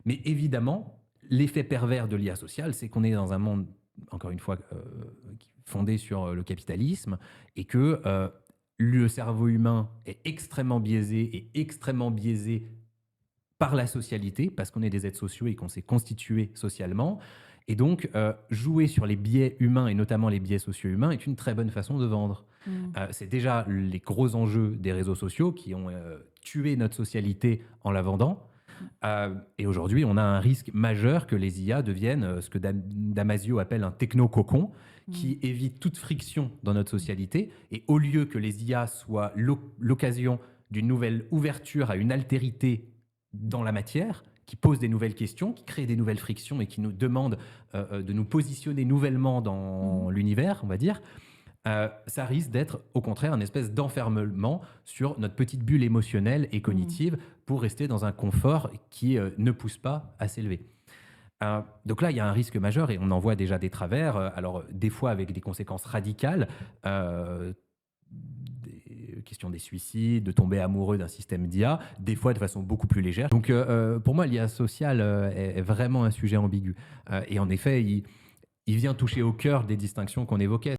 Mais évidemment, l'effet pervers de l'IA sociale, c'est qu'on est dans un monde, encore une fois, fondé sur le capitalisme et que le cerveau humain est extrêmement biaisé et extrêmement biaisé par la socialité, parce qu'on est des êtres sociaux et qu'on s'est constitué socialement. Et donc, jouer sur les biais humains et notamment les biais socio-humains est une très bonne façon de vendre. Mmh. C'est déjà les gros enjeux des réseaux sociaux qui ont tué notre socialité en la vendant. Mmh. Et aujourd'hui, on a un risque majeur que les IA deviennent ce que Damasio appelle un techno-cocon, Mmh. qui évite toute friction dans notre Mmh. socialité. Et au lieu que les IA soient l'occasion d'une nouvelle ouverture à une altérité dans la matière, qui pose des nouvelles questions, qui crée des nouvelles frictions et qui nous demande de nous positionner nouvellement Mmh. dans l'univers, on va dire, ça risque d'être au contraire une espèce d'enfermement sur notre petite bulle émotionnelle et Mmh. cognitive pour rester dans un confort qui ne pousse pas à s'élever. Donc là, il y a un risque majeur et on en voit déjà des travers, alors des fois avec des conséquences radicales, des questions des suicides, de tomber amoureux d'un système d'IA, des fois de façon beaucoup plus légère. Donc pour moi, l'IA sociale est vraiment un sujet ambigu. Et en effet, il vient toucher au cœur des distinctions qu'on évoquait.